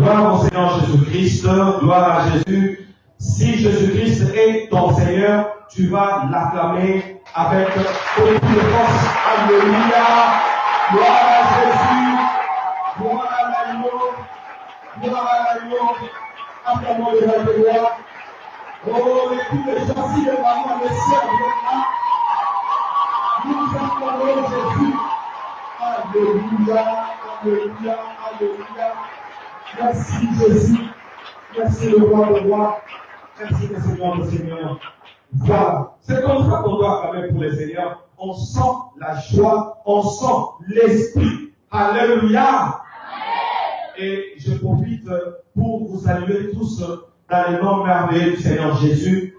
Gloire au Seigneur Jésus-Christ, gloire à Jésus. Si Jésus-Christ est ton Seigneur, tu vas l'acclamer avec beaucoup de force. Alléluia. Gloire à Jésus. Gloire à l'agneau. Gloire à l'agneau. Acclamons le roi de gloire. Oh, et tous les gens, si les mamans le servent maintenant, nous acclamons Jésus. Alléluia. Alléluia. Alléluia. Merci Jésus. Merci le roi de roi. Merci le Seigneur de Seigneur. Voilà. C'est comme ça qu'on doit acclamer pour les Seigneurs. On sent la joie, on sent l'esprit. Alléluia. Et je profite pour vous saluer tous dans le nom merveilleux du Seigneur Jésus.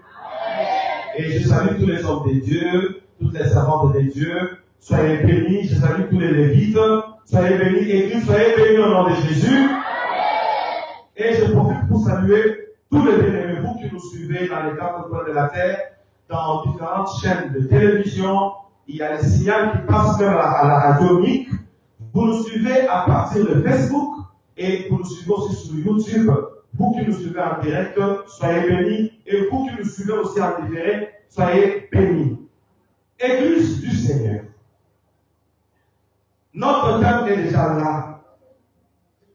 Et je salue tous les hommes de Dieu, toutes les servantes de Dieu. Soyez bénis. Je salue tous les Lévites. Soyez bénis, Église. Soyez bénis au nom de Jésus. Et je profite pour saluer tous les bien-aimés, vous qui nous suivez dans les quatre coins de la terre, dans différentes chaînes de télévision. Il y a les signaux qui passent même à la radio unique. Vous nous suivez à partir de Facebook et vous nous suivez aussi sur YouTube. Vous qui nous suivez en direct, soyez bénis. Et vous qui nous suivez aussi en différé, soyez bénis. Église du Seigneur. Notre thème est déjà là.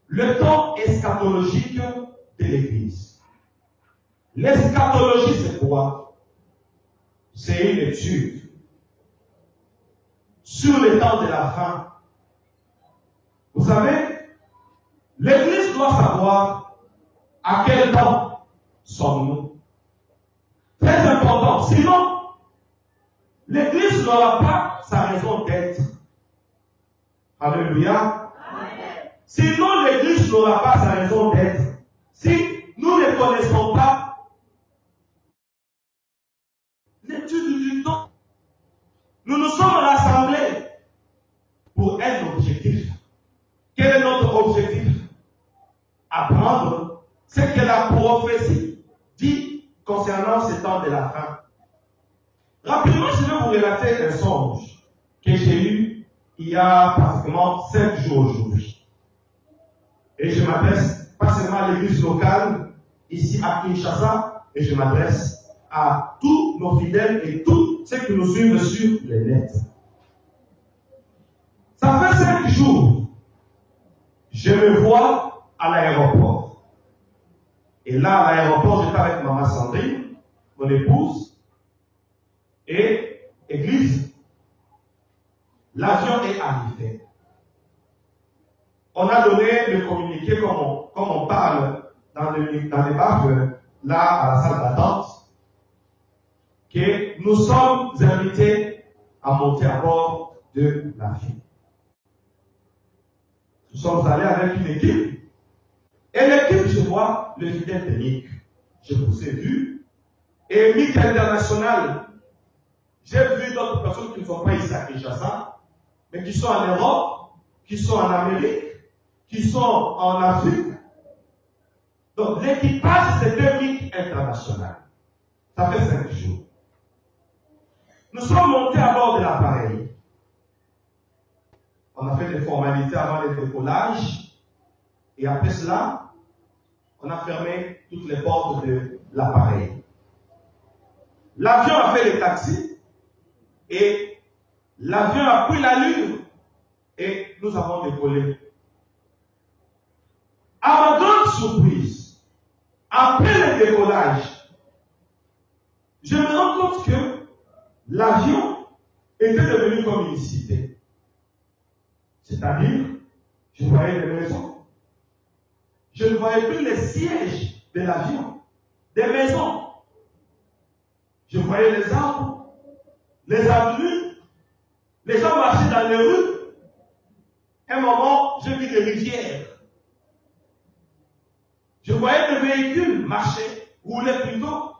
Le temps eschatologique de l'Église. L'eschatologie, c'est quoi? C'est une étude sur le temps de la fin. Vous savez, l'Église doit savoir à quel temps sommes-nous. Très important. Sinon, l'Église n'aura pas sa raison d'être. Alléluia. Sinon, l'Église n'aura pas sa raison d'être. Si nous ne connaissons pas l'étude du temps, nous nous sommes rassemblés pour un objectif. Quel est notre objectif? Apprendre ce que la prophétie dit concernant ce temps de la fin. Rapidement, je vais vous relater un songe que j'ai eu il y a pratiquement 5 jours aujourd'hui. Et je m'adresse pas seulement à l'église locale, ici à Kinshasa, et je m'adresse à tous nos fidèles et tous ceux qui nous suivent sur les nets. Ça fait 5 jours, je me vois à l'aéroport. Et là, à l'aéroport, j'étais avec maman Sandrine, mon épouse, et église. L'avion est arrivé. On a donné le communiqué comme on parle dans les baffes, là, à la salle d'attente, que nous sommes invités à monter à bord de l'avion. Nous sommes allés avec une équipe. Et l'équipe, je vois le fidèle de Mick. Je vous ai vu. Et Mick International, j'ai vu d'autres personnes qui ne sont pas ici à Kinshasa, mais qui sont en Europe, qui sont en Amérique, qui sont en Afrique. Donc, l'équipage, c'est un Mick International. Ça fait 5 jours. Nous sommes montés à bord de l'appareil. On a fait des formalités avant le décollage. Et après cela, on a fermé toutes les portes de l'appareil. L'avion a fait le taxi. Et l'avion a pris l'allure. Et nous avons décollé. À ma grande surprise, après le décollage, je me rends compte que l'avion était devenu comme une cité. C'est-à-dire, je voyais des maisons. Je ne voyais plus les sièges de l'avion, des maisons. Je voyais les arbres, les avenues, les gens marchaient dans les rues. À un moment, je vis des rivières. Je voyais des véhicules marcher, rouler plutôt.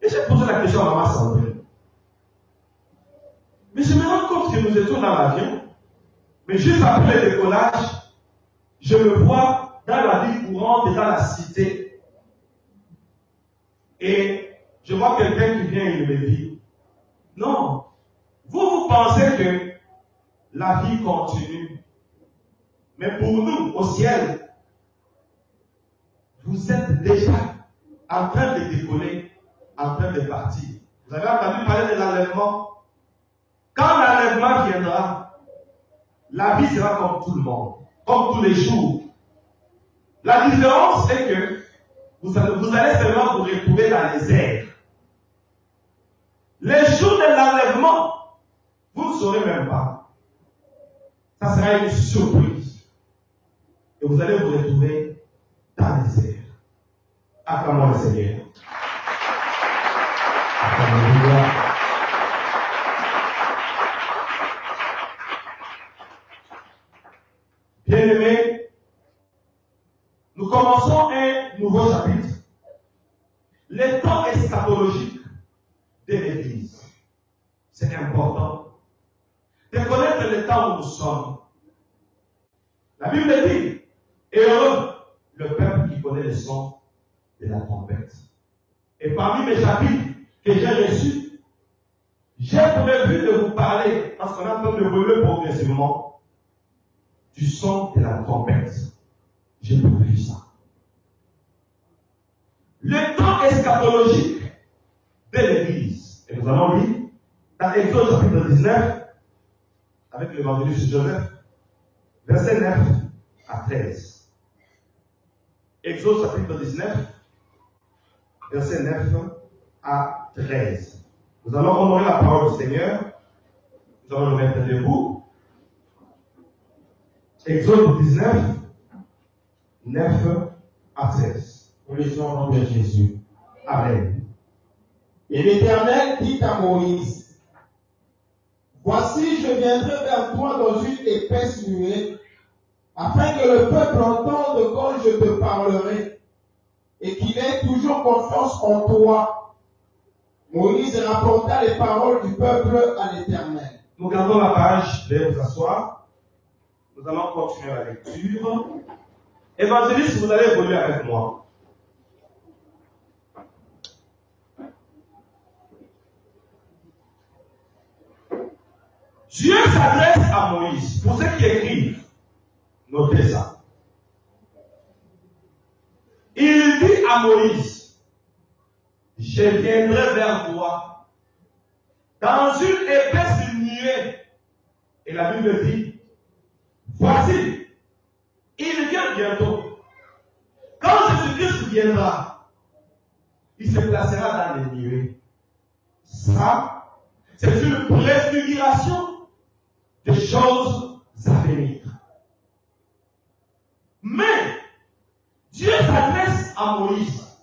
Et j'ai posé la question à maman Sandrine. Mais je me rends compte que nous étions dans l'avion. Mais juste après le décollage, je me vois dans la vie courante et dans la cité. Et je vois quelqu'un qui vient et il me dit, non, vous pensez que la vie continue. Mais pour nous, au ciel, vous êtes déjà en train de décoller, en train de partir. Vous avez entendu parler de l'enlèvement? Quand l'enlèvement viendra, la vie sera comme tout le monde, comme tous les jours. La différence est que vous allez seulement vous retrouver dans les airs. Les jours de l'enlèvement, vous ne saurez même pas. Ça sera une surprise. Et vous allez vous retrouver dans les airs. Acclamons le Seigneur. Alléluia. Bien-aimés, nous commençons un nouveau chapitre. Les temps eschatologiques de l'Église. C'est important de connaître le temps où nous sommes. La Bible dit, heureux le peuple qui connaît le son de la trompette. Et parmi mes chapitres que j'ai reçus, j'ai prévu de vous parler, parce qu'on est en train de voler progressivement, du son de la trompette. J'ai prévu ça. Le temps eschatologique de l'Église. Et nous allons lire dans Exode chapitre 19, avec l'évangéliste Joseph, verset 9 à 13. Exode chapitre 19, verset 9 à 13. Nous allons honorer la parole du Seigneur. Nous allons le mettre debout. Exode 19, 9 à 13. Nous lisons au nom de Jésus. Amen. Et l'Éternel dit à Moïse, voici, je viendrai vers toi dans une épaisse nuée, afin que le peuple entende quand je te parlerai, et qu'il ait toujours confiance en toi. Moïse rapporta les paroles du peuple à l'Éternel. Nous gardons la page, veuillez vous asseoir. Nous allons continuer la lecture. Évangéliste, vous allez évoluer avec moi. Dieu s'adresse à Moïse. Pour ceux qui écrivent, notez ça. Il dit à Moïse, je viendrai vers toi dans une épaisse nuée. Et la Bible dit, voici, il vient bientôt. Quand Jésus-Christ viendra, il se placera dans les nuées. Ça, c'est une préfiguration des choses à venir. Mais Dieu s'adresse à Moïse,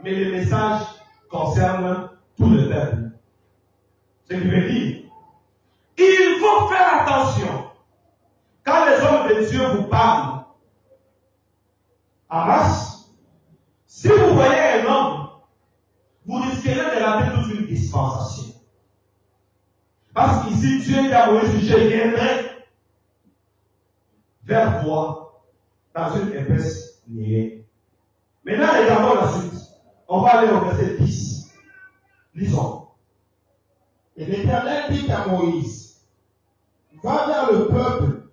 mais le message concerne tout le peuple. Ce qui veut dire, il faut faire attention quand les hommes de Dieu vous parlent en masse. Si vous voyez un homme, vous risquerez de rater toute une dispensation. Parce qu'ici, Dieu dit à Moïse, je viendrai vers toi dans une épaisse nuée. Maintenant, regardons la suite. On va aller au verset 10. Lisons. Et l'Éternel dit à Moïse, va vers le peuple,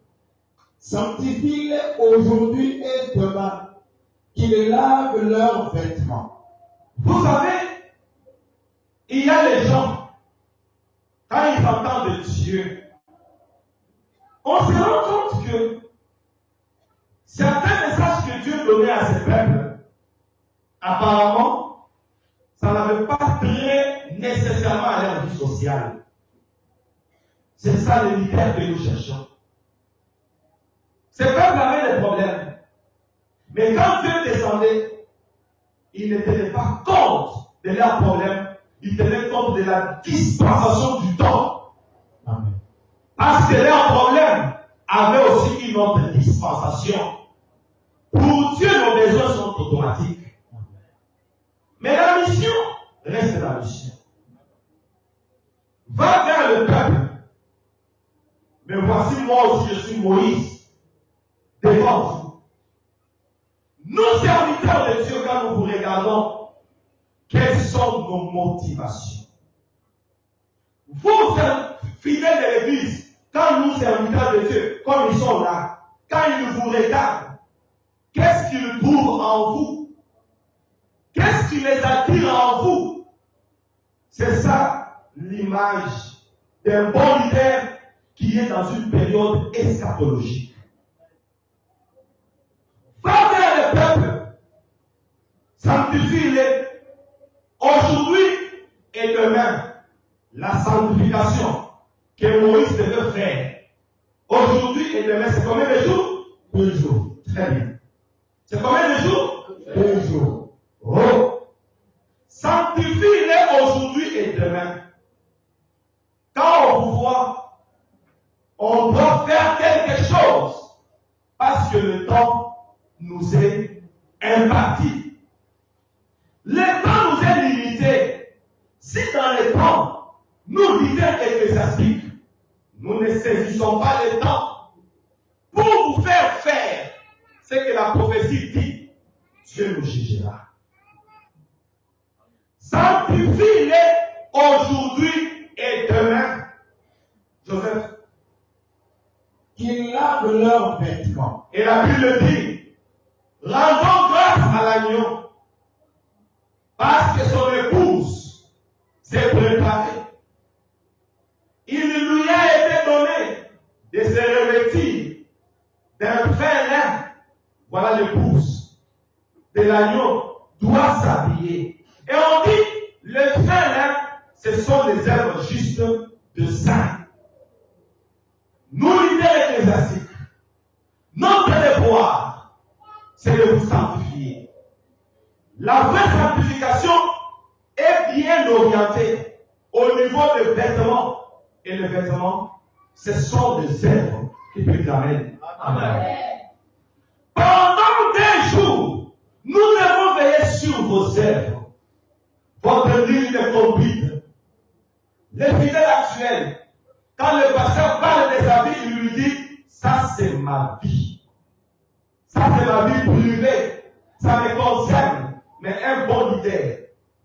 sanctifie-les aujourd'hui et demain, qu'ils lavent leurs vêtements. Vous savez, il y a les gens, quand ils entendent Dieu, on se rend compte que certains messages que Dieu donnait à ses peuples, apparemment, ça n'avait pas trait nécessairement à leur vie sociale. C'est ça le leader que nous cherchons. Ces peuples avaient des problèmes. Mais quand Dieu descendait, il ne tenait pas compte de leurs problèmes. Il tenait compte de la dispensation du temps. Amen. Parce que leurs problèmes avaient aussi une autre dispensation. Pour Dieu, nos besoins sont automatiques. Mais la mission reste la mission. Va vers le peuple. Mais voici, moi aussi, je suis Moïse, devant vous. Nous, serviteurs de Dieu, quand nous vous regardons, quelles sont nos motivations? Vous, fidèles de l'Église, quand nous, serviteurs de Dieu, comme ils sont là, quand ils vous regardent, qu'est-ce qu'ils trouvent en vous? Qu'est-ce qui les attire en vous? C'est ça l'image d'un bon leader qui est dans une période eschatologique. Va vers le peuple, sanctifie-les aujourd'hui et demain. La sanctification que Moïse devait faire aujourd'hui et demain, c'est combien de jours? 2 jours. Très bien. C'est combien de jours? 2 jours. Oh! Sanctifie-les aujourd'hui et demain. Quand on vous voit, on doit faire quelque chose parce que le temps nous est imparti. Le temps nous est limité. Si dans le temps, nous leaders ecclésiastiques, nous ne saisissons pas le temps pour vous faire ce que la prophétie dit, Dieu nous jugera. Sanctifie-les aujourd'hui et demain. Joseph. Qu'ils lavent leurs vêtements. Et la Bible dit, rendons grâce à l'agneau, parce que son épouse s'est préparée. Il lui a été donné de se revêtir d'un fin lin. Voilà l'épouse de l'agneau doit s'habiller. Et on dit, le fin lin, ce sont les œuvres justes de saint. Nous, leaders ecclésiastiques, notre devoir, c'est de vous sanctifier. La vraie sanctification est bien orientée au niveau des vêtements. Et les vêtements, ce sont des œuvres qui nous amènent. Amen. Pendant 2 jours, nous devons veiller sur vos œuvres, votre ligne de conduite. Les fidèles actuels, quand le pasteur parle des habits, il lui dit, ça c'est ma vie. Ça c'est ma vie privée. Ça me concerne. Mais un bon leader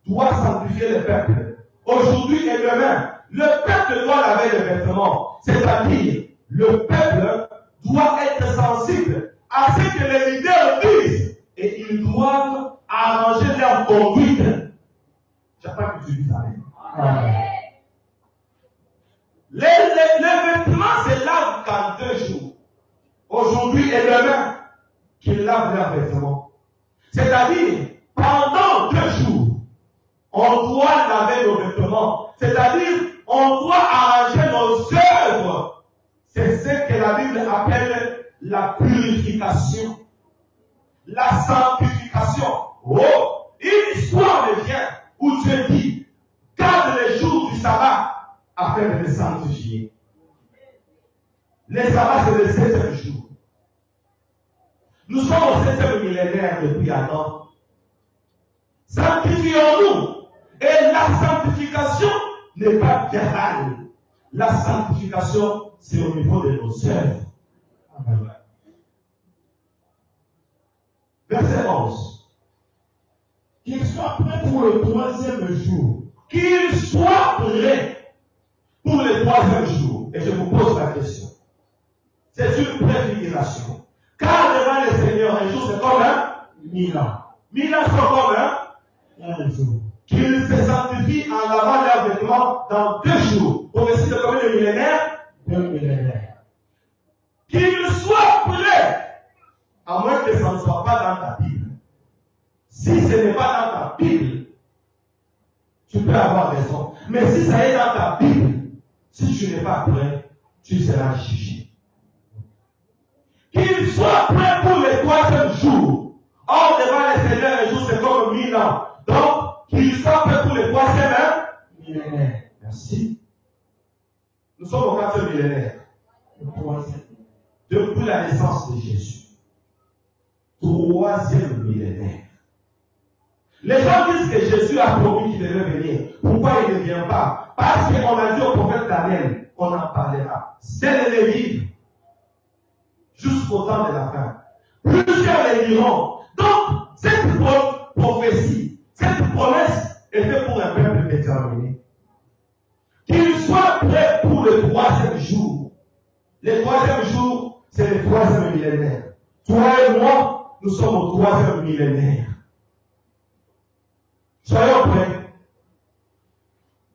doit sanctifier le peuple. Aujourd'hui et demain, le peuple doit laver les vêtements. C'est-à-dire, le peuple doit être sensible à ce que les leaders disent. Et ils doivent arranger leur conduite. J'attends que tu dises amen. Les vêtements se lavent qu'en 2 jours. Aujourd'hui et demain, qu'ils lavent leurs vêtements. C'est-à-dire, pendant 2 jours, on doit laver nos vêtements. C'est-à-dire, on doit arranger nos œuvres. C'est ce que la Bible appelle la purification. La sanctification. Oh, une histoire me vient où Dieu dit, garde les jours du sabbat afin de les sanctifier. Les sabbats, c'est le 7e jour. Nous sommes au 7e millénaire depuis Adam. Sanctifions-nous. Et la sanctification n'est pas virale. La sanctification, c'est au niveau de nos œuvres. Verset 11. Qu'ils soient prêts pour le 3e jour. Qu'ils soient prêts pour le 3e jour. Et je vous pose la question. C'est une préfiguration. Car devant le Seigneur, un jour c'est comme 1000 ans. 1000 ans sont comme un jour. Qu'ils se sanctifient en lavant leurs vêtements dans 2 jours. Prophétie de combien de millénaires? 2 millénaires. Qu'ils soient prêts, à moins que ça ne soit pas dans ta Bible. Si ce n'est pas dans ta Bible, tu peux avoir raison. Mais si ça est dans ta Bible, si tu n'es pas prêt, tu seras jugé. Qu'ils soient prêts pour le 3e jour. Or, devant le Seigneur, un jour, c'est comme 1000 ans. Donc, qu'ils soient prêts pour le 3e millénaire. Merci. Nous sommes au 4e millénaire. Le 3e. Depuis la naissance de Jésus. 3e millénaire. Les gens disent que Jésus a promis qu'il devait venir. Pourquoi il ne vient pas? Parce qu'on a dit au prophète Daniel, on en parlera. C'est les livres. Jusqu'au temps de la fin. Plusieurs les liront. Donc, cette prophétie, cette promesse était pour un peuple déterminé. Qu'il soit prêt pour le 3e jour. Le 3e jour, c'est le 3e millénaire. Toi et moi, nous sommes au 3e millénaire. Soyons prêts.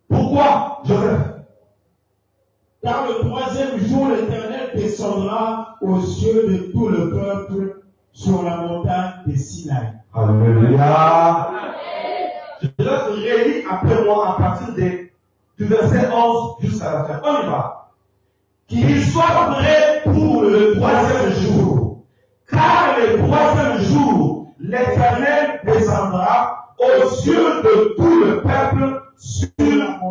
Pourquoi, Joseph? Car le 3e jour, l'Éternel descendra aux cieux de tout le peuple sur la montagne de Sinaï. Alléluia. Je te relis après moi à partir du verset 11 jusqu'à la fin. On y va. Qu'il soit prêt pour le 3e jour. Car le 3e jour, l'Éternel descendra aux cieux de tout le peuple sur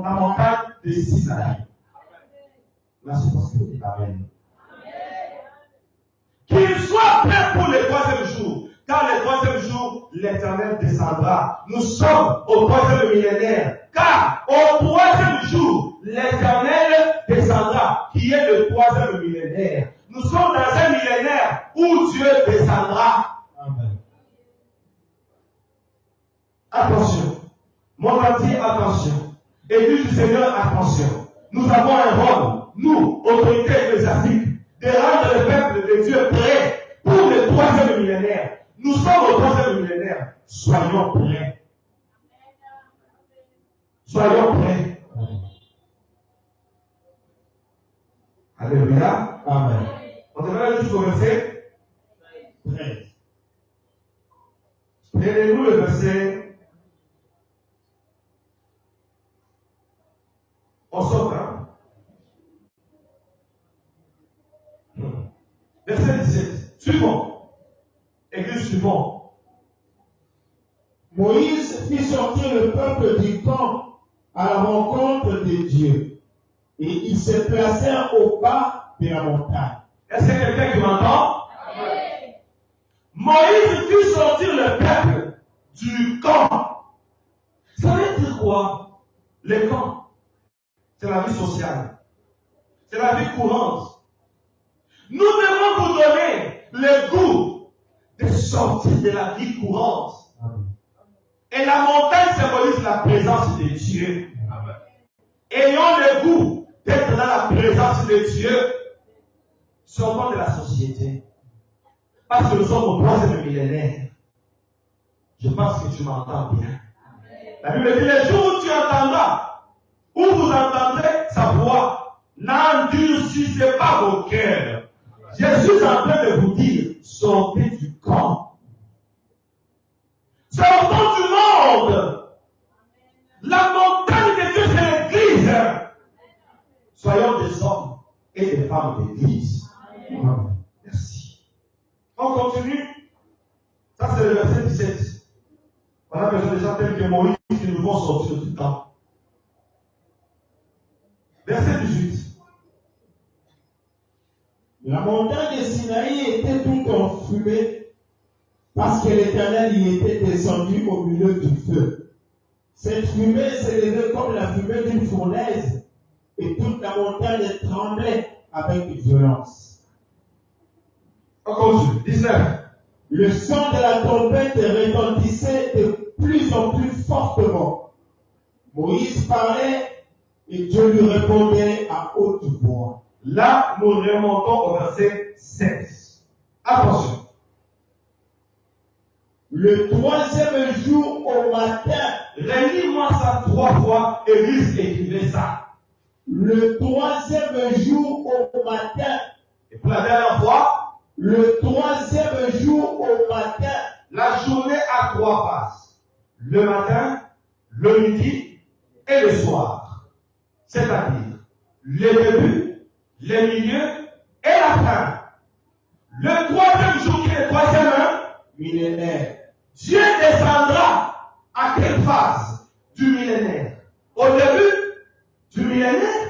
la montagne de Sinaï. Là, c'est parce que vous dites Amen. Qu'il soit prêt pour le 3e jour. Car le 3e jour, l'Éternel descendra. Nous sommes au 3e millénaire. Car au 3e jour, l'Éternel descendra, qui est le 3e millénaire. Nous sommes dans un millénaire où Dieu descendra. Amen. Attention. Mon entier, attention. Église du Seigneur, attention. Nous avons un rôle, nous, autorité ecclésiastique, de rendre le peuple de Dieu prêt pour le 3e millénaire. Nous sommes au 3e millénaire. Soyons prêts. Soyons prêts. Alléluia. Amen. On devrait aller jusqu'au verset 13. Prenez-nous le verset. On sort, hein? Verset 17. Suivons. Église suivant. Moïse fit sortir le peuple du camp à la rencontre de Dieu. Et ils se placèrent au bas de la montagne. Est-ce qu'il y a quelqu'un qui m'entend? Oui. Moïse fit sortir le peuple du camp. Ça veut dire quoi? Le camp, c'est la vie sociale. C'est la vie courante. Nous devons vous donner le goût de sortir de la vie courante. Et la montagne symbolise la présence de Dieu. Ayons le goût d'être dans la présence de Dieu. Sortons de la société. Parce que nous sommes au 3e millénaire. Je pense que tu m'entends bien. La Bible dit, les jours où tu entendras, où vous entendrez sa voix, n'endurcissez pas vos cœurs. Je suis en train de vous dire, sortez du camp. Sortons du monde. La montagne de Dieu, c'est l'église. Soyons des hommes et des femmes d'église. Merci. On continue. Ça, c'est le verset 17. On a besoin des gens tels que Moïse qui nous vont sortir du camp. Verset 18. La montagne de Sinaï était toute en fumée parce que l'Éternel y était descendu au milieu du feu. Cette fumée s'élevait comme la fumée d'une fournaise et toute la montagne tremblait avec violence. On continue. 19. Le son de la trompette retentissait de plus en plus fortement. Moïse parlait et Dieu lui répondait à haute voix. Là, nous remontons au verset 16. Attention. Le 3e jour au matin. Relis-moi ça 3 fois, Église, écrivez ça. Le 3e jour au matin. Et pour la dernière fois. Le 3e jour au matin. La journée a 3 phases. Le matin, le midi et le soir. C'est-à-dire, le début, le milieu et la fin. Le 3e jour qui est le 3e millénaire. Dieu descendra à quelle phase du millénaire? Au début du millénaire,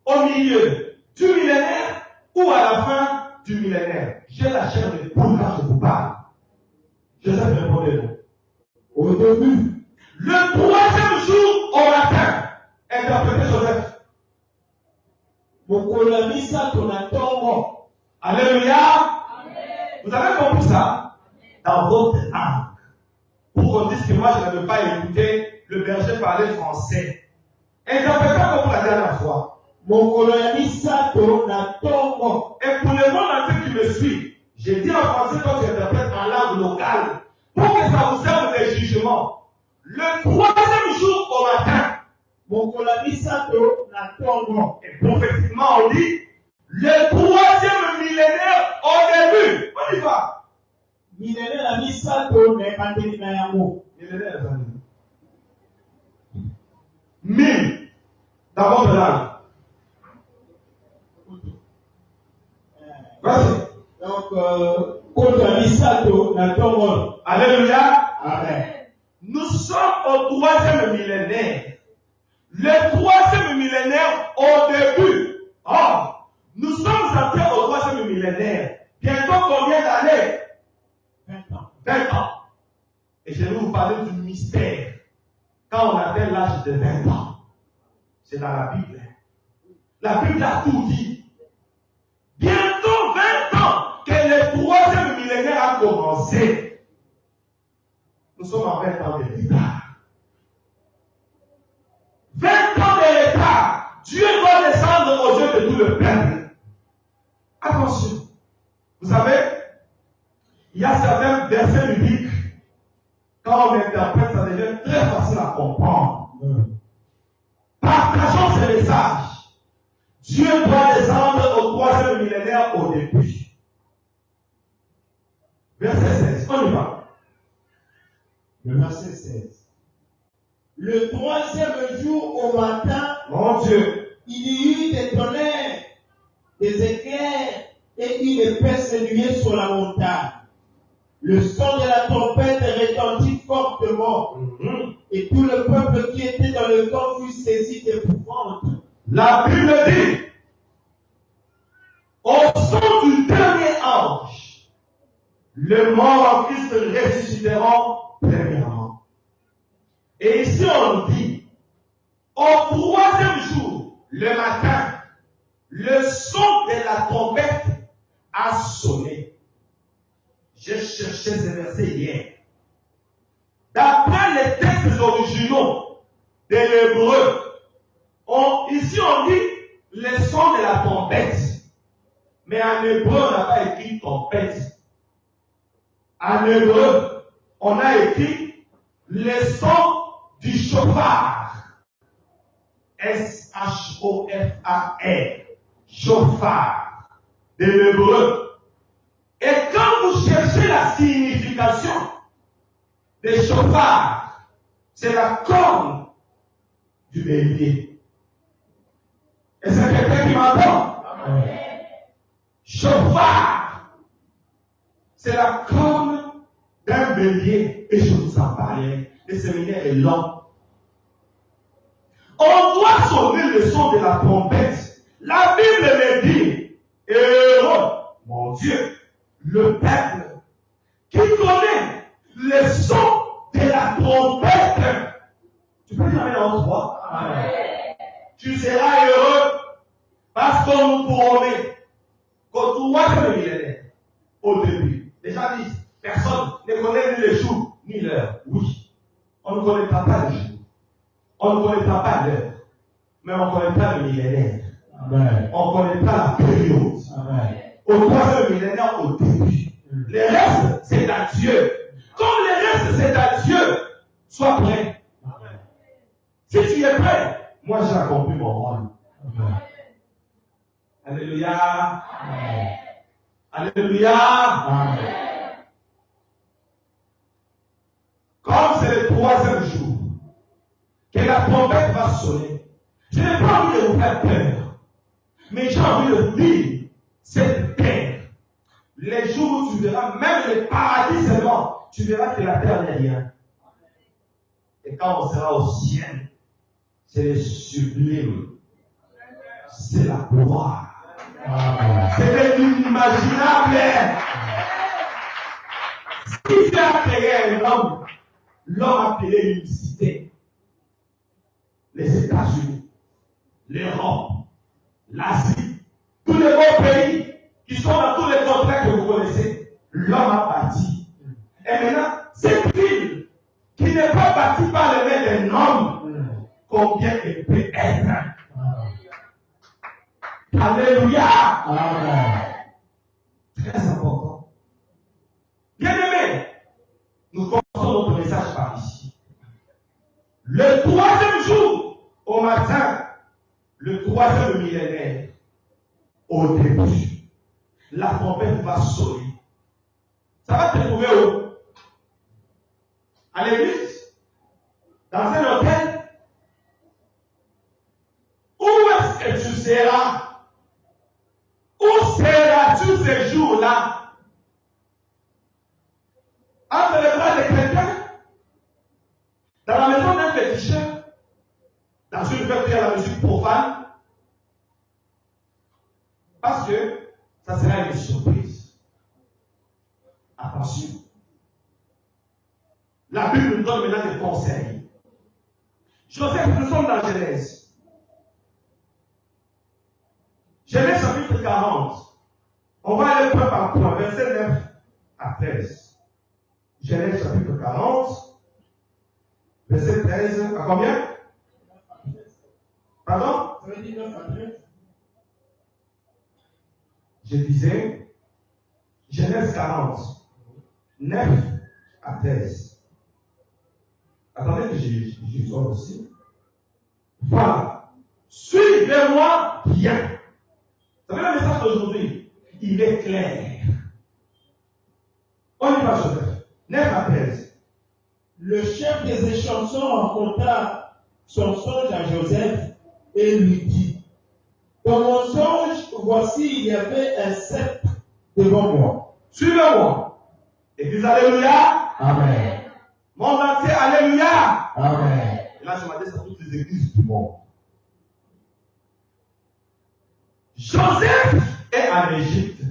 au milieu du millénaire ou à la fin du millénaire? J'ai la chair de poule quand je vous parle. Joseph répondez-nous. Au début. Le 3e jour au matin. Interprétez Joseph. Alléluia. Vous avez compris ça? Dans votre âme. Pour qu'on dise que moi je ne veux pas écouter le berger parler français. Interprétez comme pour la dernière fois. Et pour le monde entier qui me suit, J'ai dit en français quand tu interprètes en langue locale, pour que ça vous serve de jugement. Le 3e jour au matin, et prophétiquement on dit, le 3e millénaire au début. On y va. Millénaire, mille. D'abord de l'âge. Vas-y. Donc, alléluia. Amen. Nous sommes au 3e millénaire. Le 3e millénaire au début. Or, nous sommes entrés au 3e millénaire. Bientôt combien d'années? 20 ans. 20 ans. Et je vais vous parler du mystère. Quand on atteint l'âge de 20 ans. C'est dans la Bible. La Bible a tout dit. Bientôt 20 ans que le 3e millénaire a commencé. Nous sommes en 20 ans de retard. 20 ans de retard. Dieu doit descendre aux yeux de tout le peuple. Attention. Vous savez, il y a certains versets bibliques. Quand on interprète, ça devient très facile à comprendre. Partageons ce message. Dieu doit descendre au 3e millénaire au début. Verset 16. On y va. Le verset 16. Le 3e jour au matin, mon Dieu, il y eut des tonnerres, des éclairs et une épaisse nuée sur la montagne. Le son de la trompette retentit fortement, et tout le peuple qui était dans le camp fut saisi d'épouvante. La Bible dit, au son du dernier ange, les morts en Christ ressusciteront premièrement. Et ici on dit, au 3e jour, le matin, le son de la trompette a sonné. J'ai cherché ce verset hier. D'après les textes originaux de l'hébreu, ici on dit le son de la trompette. Mais en hébreu, on n'a pas écrit trompette. En hébreu, on a écrit le son du chauffard. S-H-O-F-A-R. Chauffard. De l'hébreu. Et quand vous cherchez la signification des chauffards, c'est la corne du bélier. Et c'est quelqu'un qui m'entend? Chauffard, c'est la corne d'un bélier. Et je vous en parlais. Le séminaire est long. On doit sonner le son de la trompette. La Bible me dit, heureux, mon Dieu, le peuple qui connaît le son de la trompette. Tu peux dire amen en toi. Amen. Tu seras heureux parce qu'on nous promet qu'au 3e millénaire, au début, les gens disent, personne ne connaît ni le jour ni l'heure. Oui, on ne connaîtra pas le jour, on ne connaîtra pas l'heure, mais on connaîtra le millénaire. Amen. On connaîtra la période. Amen. Au 3e millénaire, au début. Le reste, c'est à Dieu. Comme le reste, c'est à Dieu, sois prêt. Amen. Si tu es prêt, moi j'ai accompli mon rôle. Amen. Alléluia. Amen. Alléluia. Amen. Comme c'est le 3e jour que la trompette va sonner, je n'ai pas envie de vous faire peur, mais j'ai envie de vous dire, cette terre, les jours où tu verras, même le paradis seulement, tu verras que la terre n'est rien. Et quand on sera au ciel, c'est le sublime, c'est la gloire. C'est inimaginable. Si tu as créé un homme, l'homme a créé une cité. Les États-Unis, l'Europe, l'Asie, tous les beaux pays qui sont dans tous les continents que vous connaissez, l'homme a bâti. Et maintenant, cette ville qui n'est pas bâtie par les mains d'un homme, combien elle peut être? Alléluia. Amen. Très important. Nous commençons notre message par ici. Le troisième jour, au matin, le troisième millénaire, au début, la trompette va sonner. Ça va te trouver où? À l'église? Dans un hôtel? Où est-ce que tu seras? Où seras-tu ces jours-là? Entre les bras de quelqu'un? Dans la maison d'un féticheur? Dans une fête à la musique profane? Parce que ça sera une surprise. Attention. La Bible nous donne maintenant des conseils. Joseph, nous sommes dans Genèse. Genèse chapitre 40. On va aller point par point, verset 9 à 13. Genèse chapitre 40, verset 13 à combien? Pardon? Ça veut dire 9 à 13. Je disais, Genèse 40, 9 à 13. Attendez que j'y sois aussi. Voilà. Suivez-moi bien. Vous savez le message d'aujourd'hui? Il est clair. On y va, Joseph. 9 à 13. Le chef des échansons rencontra son songe à Joseph et lui dit: dans mon songe, voici, il y avait un sceptre devant moi. Suivez-moi. Église, alléluia. Amen. Monde entier, alléluia. Amen. Et là, je m'adresse à toutes les églises du monde. Joseph est en Égypte.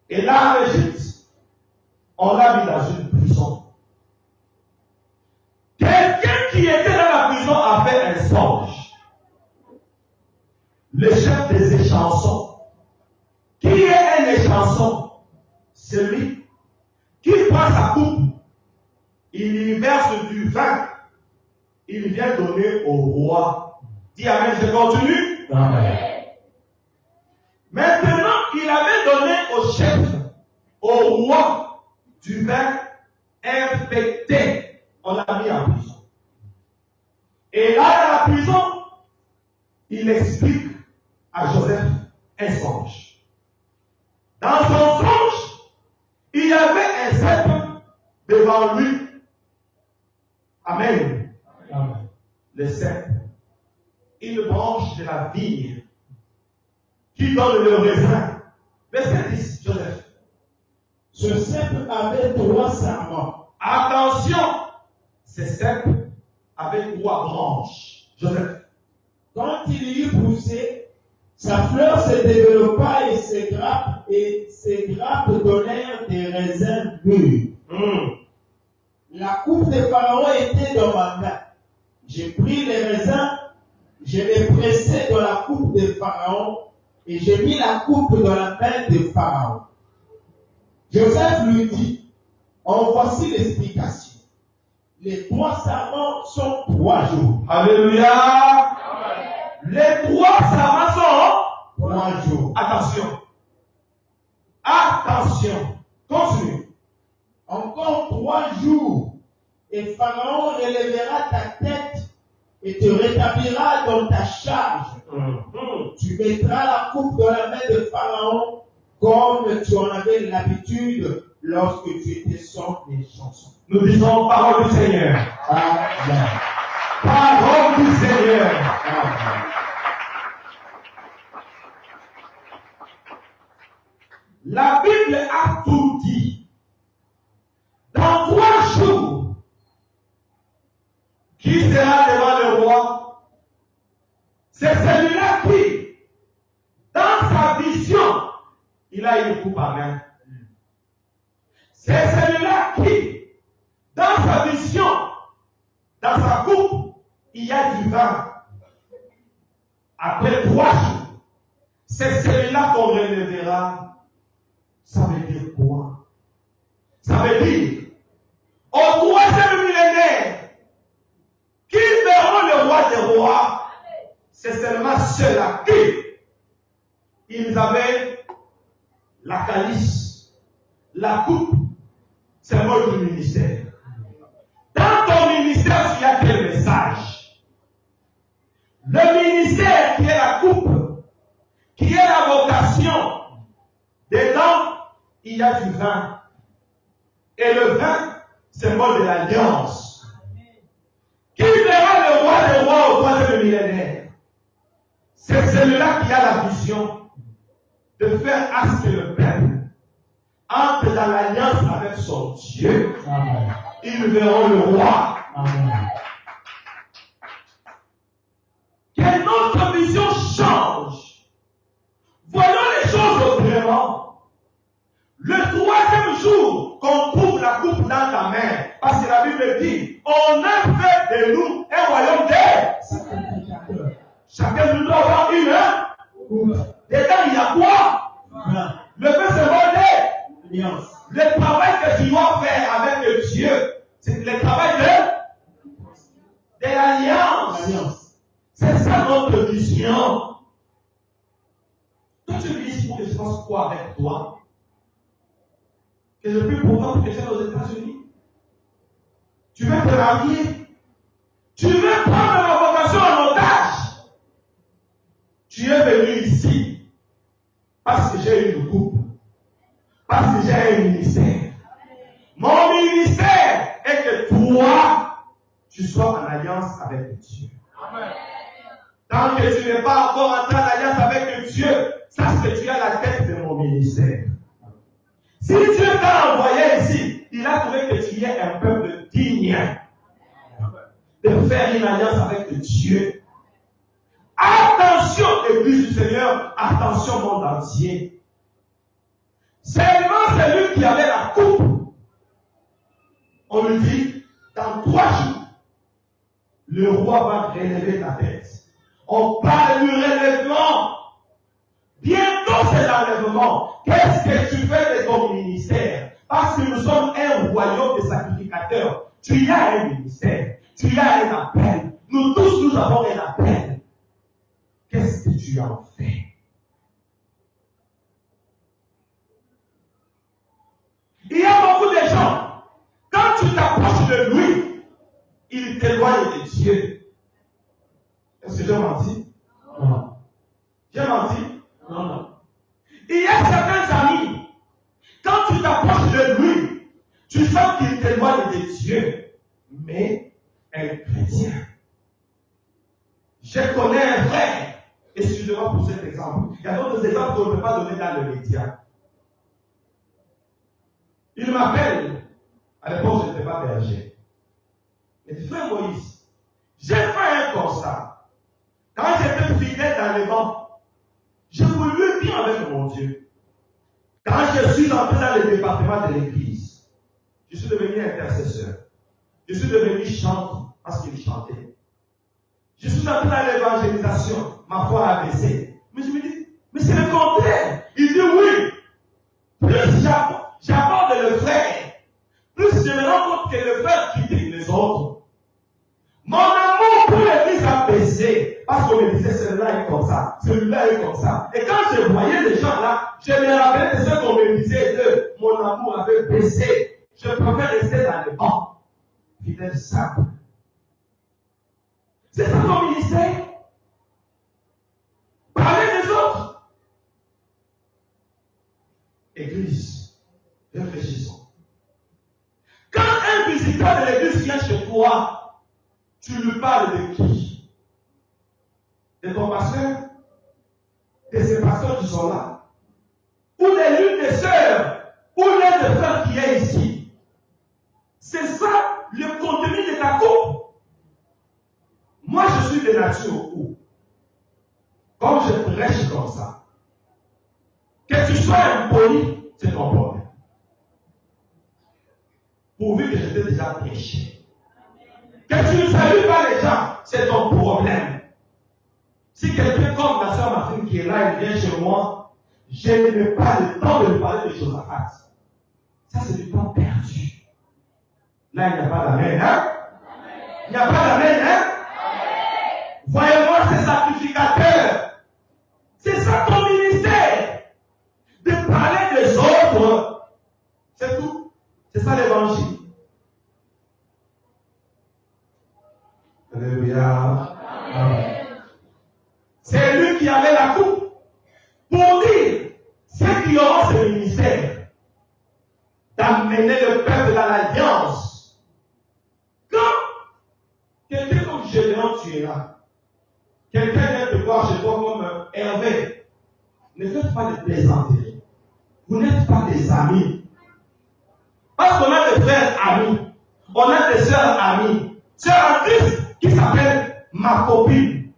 Et là, en Égypte, on l'a mis dans une prison. Quelqu'un qui était dans la prison a fait un songe. Le chef des échansons. Qui est un échanson? Celui qui prend sa coupe, il y verse du vin, il vient donner au roi. Dis amen, je continue. Amen. Maintenant, il avait donné au chef, au roi, du vin infecté. On l'a mis en prison. Et là, dans la prison, il explique à Joseph un songe. Dans son songe, il y avait un sceptre devant lui. Amen. Amen. Le sceptre, une branche de la vigne qui donne le raisin. Verset 10, Joseph. Ce sceptre avait 3 sarments. Attention, ce sceptre avec 3 branches. Joseph. Quand il y eut poussé, sa fleur se développa et ses grappes donnèrent des raisins mûrs. La coupe de Pharaon était dans ma main. J'ai pris les raisins, je les pressai dans la coupe de Pharaon et j'ai mis la coupe dans la main de Pharaon. Joseph lui dit: en voici l'explication. Les 3 sarments sont 3 jours. Alléluia. Les 3 sarments sont 3 jours. Attention. Attention. Continue. Encore 3 jours, et Pharaon relèvera ta tête et te rétablira dans ta charge. Tu mettras la coupe dans la main de Pharaon comme tu en avais l'habitude lorsque tu étais sans les chansons. Nous disons parole du Seigneur. Amen. Parole du Seigneur. Amen. La Bible a tout dit. Dans 3 jours, qui sera devant le roi? C'est celui-là qui, dans sa vision, il a une coupe à main. C'est celui-là qui, dans sa vision, dans sa coupe, il y a du vin. Après 3 jours, c'est celui-là qu'on relèvera. Ça veut dire quoi? Ça veut dire, au 3e millénaire, qui verront le roi des rois? C'est seulement ceux-là qui, ils avaient la calice, la coupe, symbole du ministère. Dans ton ministère, il y a quel message? Le ministère qui est la coupe, qui est la vocation. Dedans, il y a du vin. Et le vin, symbole de l'alliance. Qui verra le roi des rois au troisième millénaire? C'est celui-là qui a la vision de faire à ce que le peuple entre dans l'alliance avec son Dieu. Amen. Ils verront le roi. Amen. Que notre vision change. Voyons les choses autrement. Le troisième jour qu'on trouve la coupe dans ta main, parce que la Bible dit, on a fait de nous un royaume des sacrificateurs. Chacun nous doit avoir une. Dedans, il y a quoi? Le fait se voler. Le travail que tu dois faire avec Dieu, c'est le travail de l'alliance. C'est ça notre vision. Toi, tu me dis pour que je fasse quoi avec toi? Que je puisse pouvoir te faire aux États-Unis? Tu veux te marier? Tu veux prendre la vocation en otage? Tu es venu ici parce que j'ai une coupe, parce que j'ai un ministère. Mon ministère est que toi, tu sois en alliance avec Dieu. Amen. Tant que tu n'es pas encore entré en alliance avec Dieu, sache que tu es à la tête de mon ministère. Si Dieu t'a envoyé ici, il a trouvé que tu es un peuple digne de faire une alliance avec Dieu. Attention, Église du Seigneur, attention, monde entier. Seulement celui qui avait la coupe, on lui dit, dans 3 jours, le roi va relever ta tête. On parle du relèvement. Bientôt c'est l'enlèvement. Qu'est-ce que tu fais de ton ministère? Parce que nous sommes un royaume de sacrificateurs. Tu as un ministère. Tu as un appel. Nous tous, nous avons un appel. Qu'est-ce que tu en fais? Il y a beaucoup de gens, quand tu t'approches de lui, il t'éloigne de Dieu. Est-ce que j'ai menti? Non. J'ai menti? Non. Il y a certains amis, quand tu t'approches de lui, tu sens qu'il t'éloigne de Dieu, mais un chrétien. Je connais un frère, excusez-moi pour cet exemple. Il y a d'autres exemples qu'on ne peut pas donner dans le média. Il m'appelle, à l'époque je n'étais pas berger. Il dit, frère Moïse, j'ai fait un constat. Quand j'étais fidèle dans les bancs, je voulais bien avec mon Dieu. Quand je suis entré dans le département de l'église, je suis devenu intercesseur. Je suis devenu chanteur parce qu'il chantait. Je suis entré dans l'évangélisation. Ma foi a baissé. Mais je me dis, mais c'est le contraire. Il dit oui. Plus j'aborde le frère, plus je me rends compte que le frère critique les autres. Mon amour pour l'église a baissé. Parce qu'on me disait, celui-là est comme ça, celui-là est comme ça. Et quand je voyais les gens là, je me rappelais de ce qu'on me disait d'eux. Mon amour avait baissé. Je préfère rester dans le banc. Fidèle simple. C'est ça ton ministère? Parler des autres. Église, réfléchissons. Quand un visiteur de l'église vient chez toi, tu lui parles de qui? De ton pasteur, de ces pasteurs qui sont là, ou de l'une des sœurs, ou l'un des frères qui est ici. C'est ça le contenu de ta coupe. Moi, je suis de nature où, comme je prêche comme ça, que tu sois impoli, c'est ton problème. Pourvu que je t'ai déjà prêché. Que tu ne salues pas les gens, c'est ton problème. Si quelqu'un comme la sœur Martine qui est là, il vient chez moi, je n'ai pas le temps de lui parler de choses à faire. Ça, c'est du temps perdu. Là, il n'y a pas d'amen, hein? Il n'y a pas d'amen, hein? Voyez-moi ces sacrificateurs. C'est ça ton ministère. De parler des autres. C'est tout. C'est ça l'évangile. Alléluia. Amen. C'est lui qui avait la coupe pour dire ceux qui auront ce ministère d'amener le peuple à l'alliance. Quand quelqu'un comme Gédéon, tu es là, quelqu'un vient te voir chez toi comme Hervé, ne faites pas de plaisanteries. Vous n'êtes pas des amis. Parce qu'on a des frères amis, on a des sœurs amies. Sœur en Christ qui s'appelle ma copine.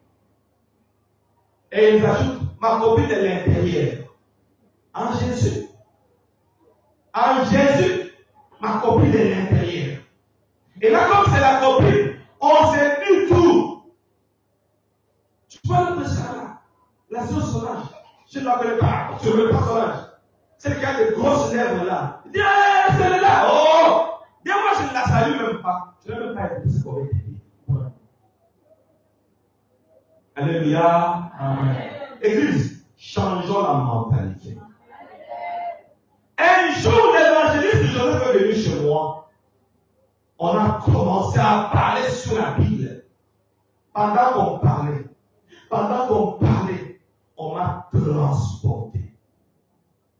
Et ils ajoutent ma copine de l'intérieur. En Jésus. En Jésus, ma copine de l'intérieur. Et là, comme c'est la copine, on s'est dit tout. Tu vois le ça là, la sœur Solange. Je ne l'appelle pas, je ne veux pas Solange. Celle qui a des grosses lèvres là. Il dit, ah, celle-là, oh! Dis moi, je ne la salue même pas. Je ne veux même pas être ce qu'on va te dire. Alléluia. Amen. Église, changeons la mentalité. Un jour, l'évangéliste Joseph est venu chez moi. On a commencé à parler sur la Bible. Pendant qu'on parlait, on m'a transporté.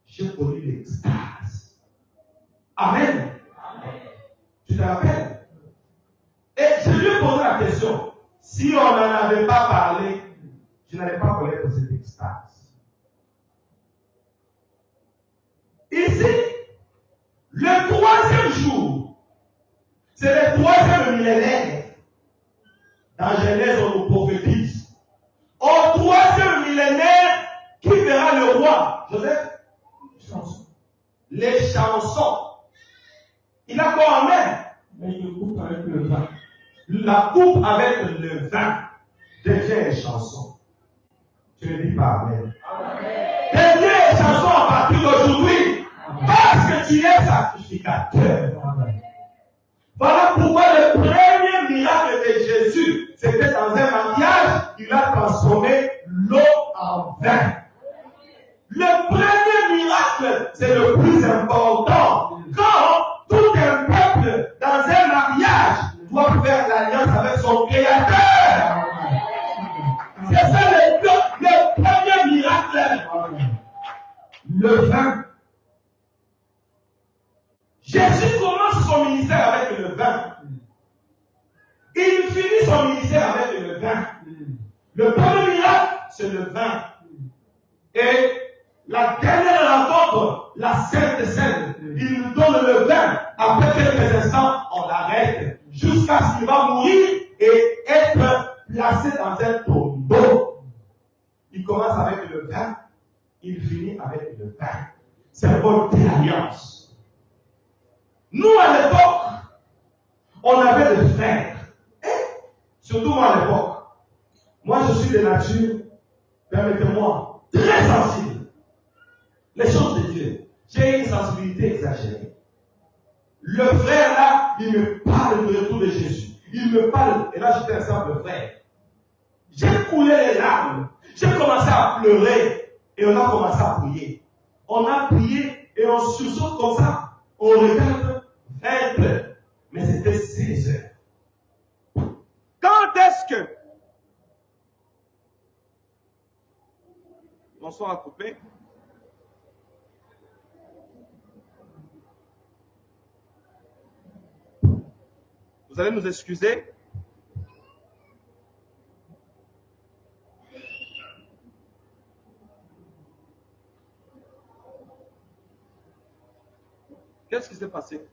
J'ai connu l'extase. Amen. Tu te rappelles? Et je lui ai posé la question. Si on n'en avait pas parlé, je n'allais pas connaître cette extase. Ici, le troisième jour, c'est le troisième millénaire. Dans Genèse, on nous prophétise. Au troisième millénaire, qui verra le roi? Joseph? Les chansons. Il a quoi en main? Mais il coupe avec le vin. La coupe avec le vin devient une chanson. Tu ne dis pas Amen. Devient une chanson à partir d'aujourd'hui. Parce que tu es sacrificateur. Amen. Voilà pourquoi le premier miracle de Jésus, c'était dans un mariage, il a transformé l'eau en vin. Le premier miracle, c'est le plus important. Quand tout un peuple dans un mariage doit faire l'alliance avec son Créateur. C'est ça le premier miracle. Le vin. Jésus commence son ministère avec le vin. Il finit son ministère avec le vin. Le premier miracle, c'est le vin. Et la dernière rencontre, la Sainte Seine, il nous donne le vin. Après quelques instants, on l'arrête jusqu'à ce qu'il va mourir et être placé dans un tombeau. Il commence avec le vin, il finit avec le vin. C'est votre alliance. Nous, à l'époque, on avait des frères. Et surtout moi à l'époque. Moi, je suis de nature, permettez-moi, très sensible. Les choses de Dieu. J'ai une sensibilité exagérée. Le frère là, il me parle du retour de Jésus. Il me parle, et là j'étais un simple frère. J'ai coulé les larmes. J'ai commencé à pleurer. Et on a commencé à prier. On a prié et on sursaute comme ça. On regarde 20 heures. Mais c'était 16 heures. Quand est-ce que mon son a coupé? Vous allez nous excuser. Qu'est-ce qui s'est passé?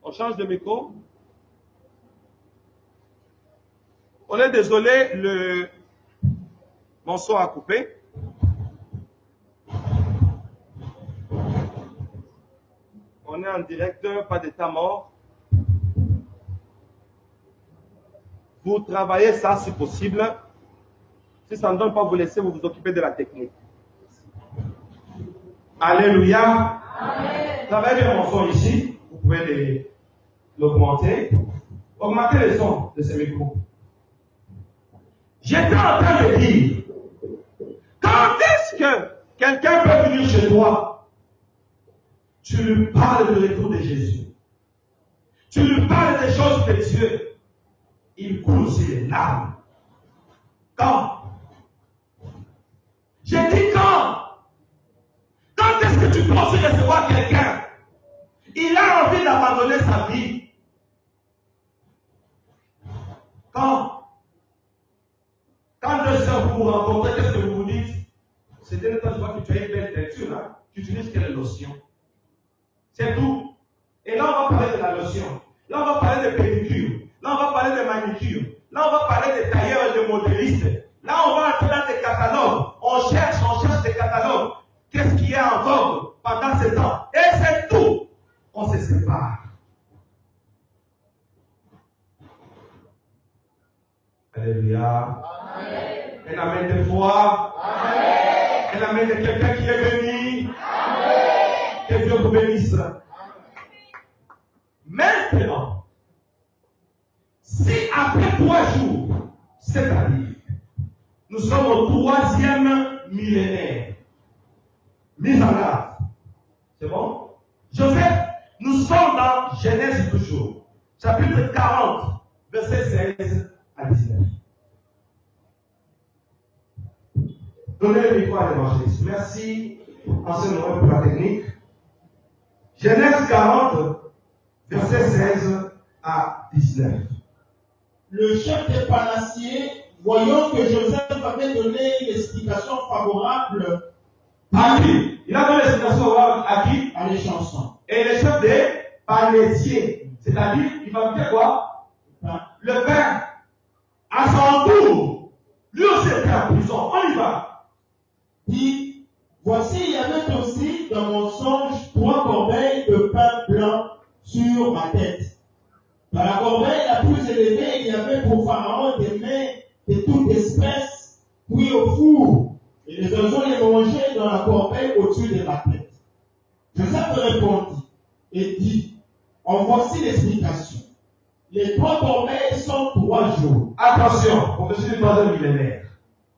On change de micro. On est désolé, mon son a coupé. On est en direct, pas d'état mort. Vous travaillez ça si possible. Si ça ne donne pas, vous laissez, vous vous occupez de la technique. Alléluia. Amen. Travaillez bien mon son ici. Vous pouvez l'augmenter. Augmentez le son de ces micros. J'étais en train de dire, quand est-ce que quelqu'un peut venir chez toi, tu lui parles du retour de Jésus. Tu lui parles des choses de Dieu. Il coule aussi les larmes. Quand? J'ai dit quand? Quand est-ce que tu penses recevoir quelqu'un? Il a envie d'abandonner sa vie. Quand deux sœurs vous rencontrez, qu'est-ce que vous vous dites? C'était le temps de voir que tu as une belle teinture, hein? Tu utilises quelle lotion? C'est tout. Et là, on va parler de la lotion. Là, on va parler de pédicure. Là, on va parler de manicure. Là, on va parler de tailleurs et de modélistes. Là, on va entrer dans des catalogues. On cherche des catalogues. Qu'est-ce qui est en vogue pendant ce temps? Et c'est tout. On se sépare. Alléluia. Amen. Un amen de foi. Amen. Un amen de quelqu'un qui est béni. Amen. Que Dieu vous bénisse. Maintenant, si après 3 jours, c'est-à-dire, nous sommes au 3e millénaire, mise en garde. C'est bon? Joseph, nous sommes dans Genèse toujours, chapitre 40, verset 16 à 19. Donnez le micro à l'évangéliste. Merci, ancien Noël, pour la technique. Genèse 40, verset 16 à 19. Le chef des panassiers, voyant que Joseph avait donné une explication favorable à qui? Il a donné l'explication favorable à qui? À l'échanson. Et le chef des panassiers, c'est-à-dire, il va dire quoi? Le père, à son tour, lui aussi était en prison. On y va. Dit, voici, il y avait aussi dans mon songe 3 corbeilles de pain blanc sur ma tête. Dans la corbeille la plus élevée, il y avait pour Pharaon des mets de toute espèce, puis au four, et les oiseaux les mangeaient dans la corbeille au-dessus de ma tête. Joseph répondit et dit, en voici l'explication. Les 3 corbeilles sont 3 jours. Attention, on dessus du 3e millénaire.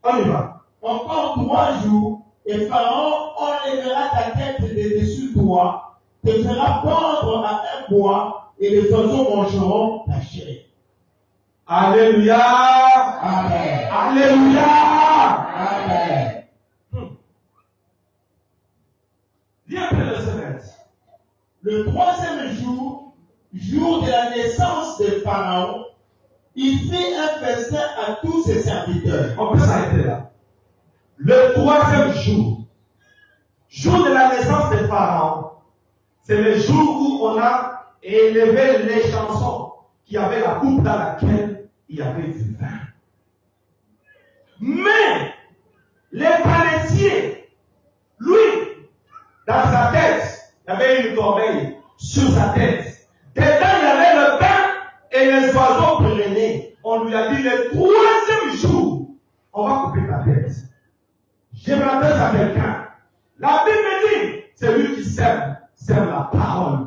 On y va. Encore 3 jours, et Pharaon enlèvera ta tête de dessus toi, te fera pendre à un bois, et les oiseaux mangeront ta chair. Alléluia. Amen. Alléluia. Amen. Viens après le semaine. Le 3e jour, jour de la naissance de Pharaon, il fit un festin à tous ses serviteurs. On peut s'arrêter là. Le 3e jour, jour de la naissance de Pharaon, c'est le jour où on a élevé les chansons qui avaient la coupe dans laquelle il y avait du vin. Mais les panassiers, lui, dans sa tête, il y avait une corbeille sur sa tête. Dedans, il y avait le pain et les oiseaux prenaient. On lui a dit le 3e jour, on va couper ta tête. Je m'adresse à quelqu'un. La Bible me dit, c'est lui qui sème la parole.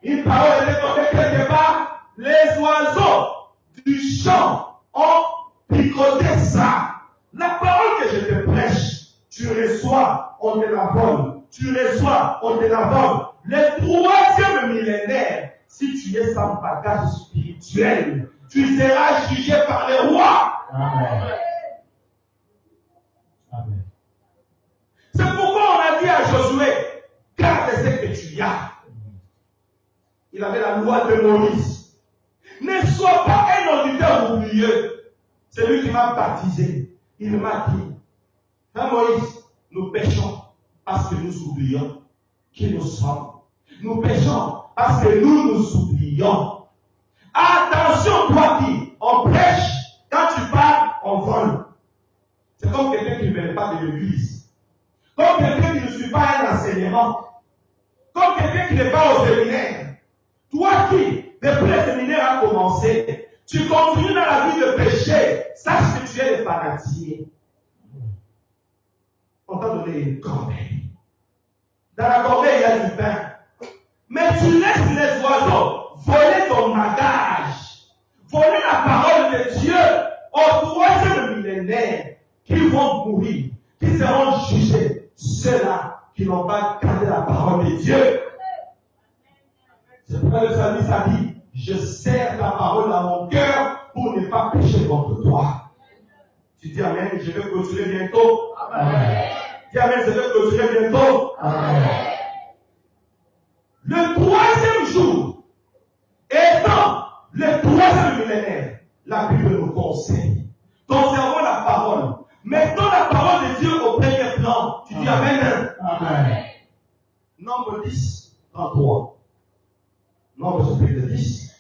Une parole était tombée quelque part. Les oiseaux du champ ont picoté ça. La parole que je te prêche, tu reçois, on te la vole. Tu reçois, on te la vole. Le 3e millénaire, si tu es sans bagage spirituel, tu seras jugé par les rois. Amen. Amen. C'est pourquoi on a dit à Josué, garde ce que tu as. Il avait la loi de Moïse. Ne sois pas un auditeur oublieux. C'est lui qui m'a baptisé. Il m'a dit, hein, Moïse, nous péchons parce que nous oublions qui nous sommes. Nous péchons parce que nous oublions. Attention, toi qui, on prêche, quand tu parles, on vole. C'est comme quelqu'un qui ne vient pas de l'église. Comme quelqu'un qui ne suit pas un enseignement. Comme quelqu'un qui n'est pas au séminaire. Toi qui, depuis le séminaire a commencé, tu continues dans la vie de péché, sache que tu es le fanatier. On t'a donné une corbeille. Dans la corbeille, il y a du pain. Mais tu laisses les oiseaux voler ton bagage, voler la parole de Dieu Au troisième millénaire, qui vont mourir, qui seront jugés, ceux-là qui n'ont pas gardé la parole de Dieu. C'est pourquoi le psalmiste a dit, je serre ta parole dans mon cœur pour ne pas pécher contre toi. Tu dis amen, je vais clôturer bientôt. Amen. Dis amen, je vais clôturer bientôt. Amen. Le troisième jour, étant le troisième millénaire, la Bible nous conseille. Conservons la parole. Mettons la parole de Dieu au premier plan. Tu dis amen. Amen. Nombre 10, 33. Nombre chapitre 10,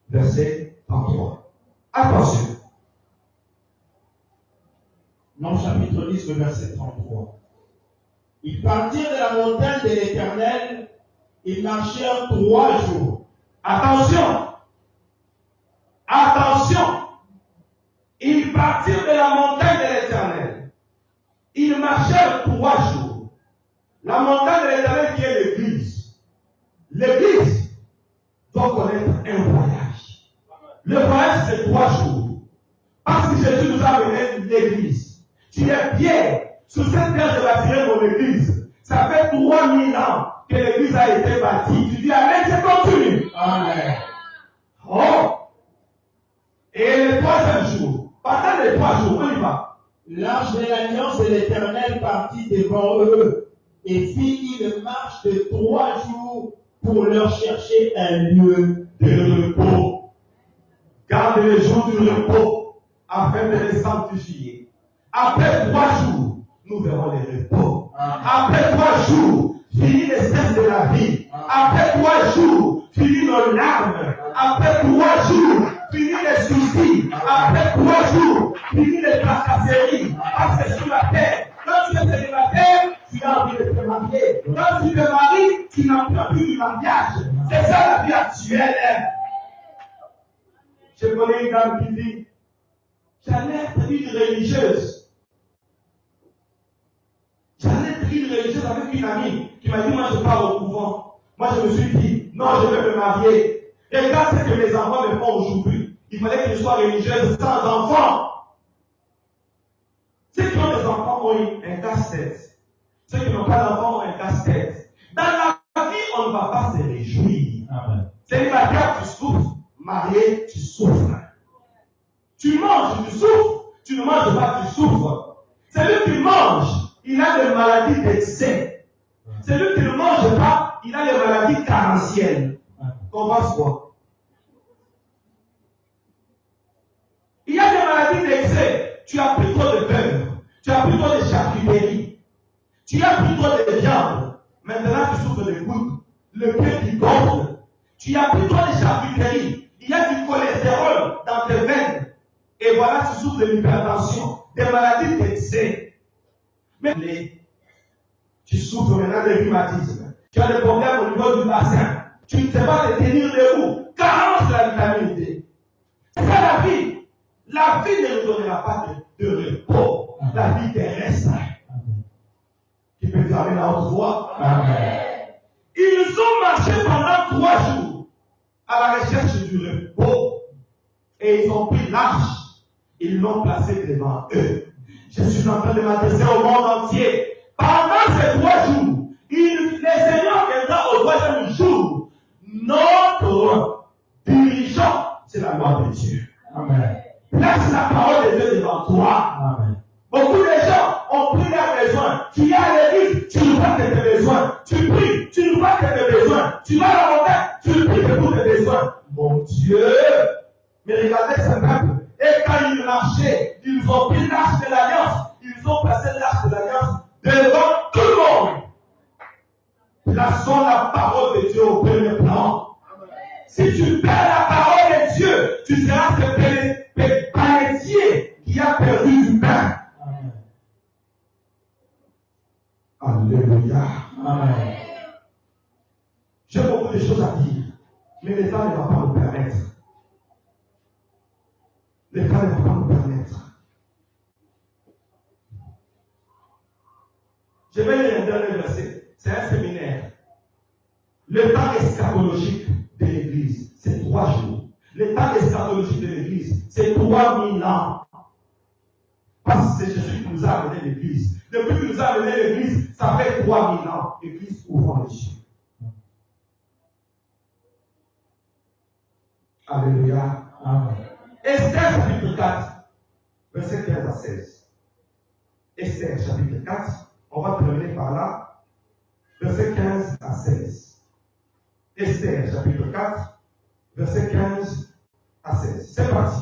verset 33. Attention. Nombre chapitre 10, le verset 33. Ils partirent de la montagne de l'Éternel, ils marchèrent 3 jours. Attention. Attention. Ils partirent de la montagne de l'Éternel. Ils marchèrent 3 jours. La montagne de l'Éternel qui est l'Église. L'Église doit connaître un voyage. Le voyage, c'est 3 jours. Parce que Jésus nous a mené l'Église. Tu es Pierre. Sur cette terre, je bâtirai mon Église. Ça fait 3000 ans que l'Église a été bâtie. Tu dis amen, c'est continu. Amen. Oh. Et le troisième jour, pendant les 3 jours, on y va. L'arche de l'alliance de l'Éternel partit devant eux et fit une marche de 3 jours pour leur chercher un lieu de repos. Garde les jours du repos afin de les sanctifier. Après 3 jours, nous verrons les repos. Après 3 jours, finit les stress de la vie. Après 3 jours, finit nos larmes. Après 3 jours, finit les soucis. Après 3 jours, finit les tracasseries. Parce que sur la terre, quand tu es célibataire, tu as envie de te marier. Quand tu te maries, tu n'as plus du mariage. C'est ça la vie actuelle. Je connais une dame qui dit, j'allais être une religieuse. J'allais être une religieuse avec une amie qui m'a dit, moi je pars au couvent. Moi je me suis dit, non, je vais me marier. Regarde ce que mes enfants me font aujourd'hui. Il fallait que je sois religieuse sans enfants. Ceux qui ont des enfants ont un casse-tête. Ceux qui n'ont pas d'enfants ont un casse-tête. Dans la vie, on ne va pas se réjouir. Célibataire, tu souffres. Marié, tu souffres. Tu manges, tu souffres. Tu ne manges pas, tu souffres. Celui qui mange, il a des maladies d'excès. Celui qui ne mange pas, il a des maladies carentielles. Qu'on va se voir. Il y a des maladies d'excès. Tu as pris trop de beurre. Tu as pris trop de charcuterie. Tu as pris trop de viande. Maintenant, tu souffres de gouttes. Le cœur qui gonfle. Tu as pris trop de charcuterie. Il y a du cholestérol dans tes veines. Et voilà, tu souffres de l'hypertension. Des maladies d'excès. Mais tu souffres maintenant de rhumatisme. Tu as des problèmes au niveau du bassin. Tu ne sais pas te tenir debout. Carence de la vitamine D. C'est ça la vie. La vie ne nous donnera pas de repos. La vie terrestre. Qui peut dire amen à haute voix. Amen. Ils ont marché pendant 3 jours à la recherche du repos. Et ils ont pris l'arche. Ils l'ont placé devant eux. Je suis en train de m'adresser au monde entier. Pendant ces 3 jours, les Seigneurs viendra au 3e jour. Notre dirigeant, c'est la loi de Dieu. Amen. Place la parole de Dieu devant toi. Amen. Beaucoup de gens ont pris leurs besoins. Tu es à l'église, tu ne vois que tes besoins. Tu pries, tu ne vois que tes besoins. Tu vas à la montagne, tu pries que pour tes besoins. Mon Dieu! Mais regardez ce peuple. Et quand ils marchaient, ils ont pris l'arche de l'alliance. Ils ont placé l'arche de l'alliance devant tout le monde. Plaçons la parole de Dieu au premier plan. Si tu perds la parole de Dieu, tu seras ce palétier qui a perdu du pain. Alléluia. Amen. J'ai beaucoup de choses à dire, mais le temps ne va pas nous permettre. Le temps ne va pas nous permettre. Je vais lire un dernier verset. C'est un séminaire. Le temps eschatologique de l'Église, c'est 3 jours. Le temps eschatologique de l'Église, c'est 3000 ans. Parce que c'est Jésus qui nous a amené l'église. Depuis qu'il nous a amené l'église, ça fait 3000 ans. L'église ouvrant les yeux. Alléluia. Amen. Esther chapitre 4, verset 15 à 16. Esther chapitre 4, on va terminer par là. Verset 15 à 16. Esther chapitre 4, verset 15 à 16. C'est parti.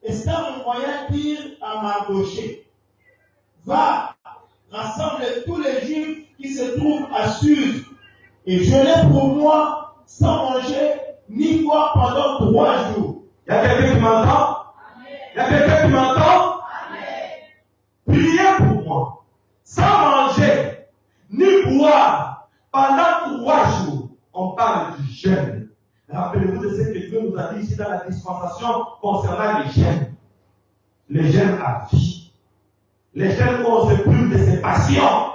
Esther envoya dire à Mardochée, va, rassemble tous les Juifs qui se trouvent à Suse et jeûnez pour moi sans manger ni boire pendant 3 jours. Il y a quelqu'un qui m'entend? Il y a quelqu'un qui m'entend? Priez pour moi, sans manger ni boire pendant 3 jours. On parle du jeûne. Rappelez-vous de ce que Dieu nous a dit ici dans la dispensation concernant les jeûnes. Les jeûnes à vie. Les jeûnes où on se prive de ses passions.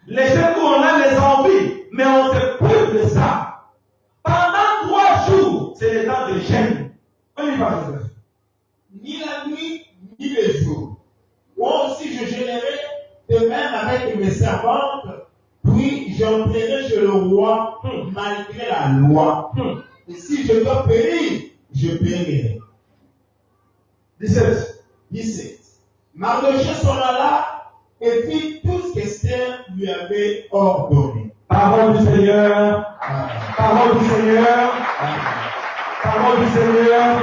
Les jeûnes où on a les envies, mais on se prive de ça. Pendant 3 jours, c'est le temps de jeûne. On y va, Joseph. Ni la nuit, ni le jour. Moi aussi, je gênerai de même avec mes servantes, puis j'entrerai chez le roi malgré la loi. Et si je dois périr, je périrai. 17. Mardochée sonna là et fit tout ce qu'Esther lui avait ordonné. Parole du Seigneur. Parole du Seigneur. Parole du Seigneur.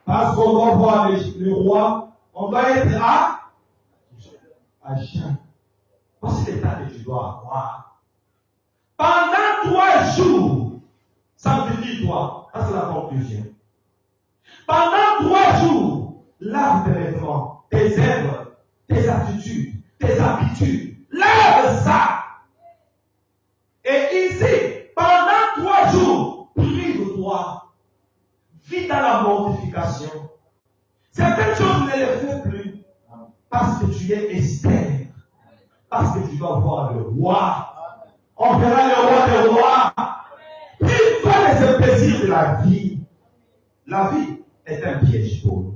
Parce qu'on va voir le roi, on va être à jeun. Voici l'état que tu dois avoir. Pendant 3 jours, sanctifie-toi. Ça, c'est la conclusion. Pendant 3 jours, lave tes vêtements, tes œuvres, tes attitudes, tes habitudes. Lave ça. Et ici, pendant 3 jours, prive-toi. Vis dans la mortification. Certaines choses ne les fais plus. Parce que tu es Esther. Parce que tu dois voir le roi. On verra le roi des rois. Prive-toi de ce plaisir de la vie. La vie est un piège pour nous.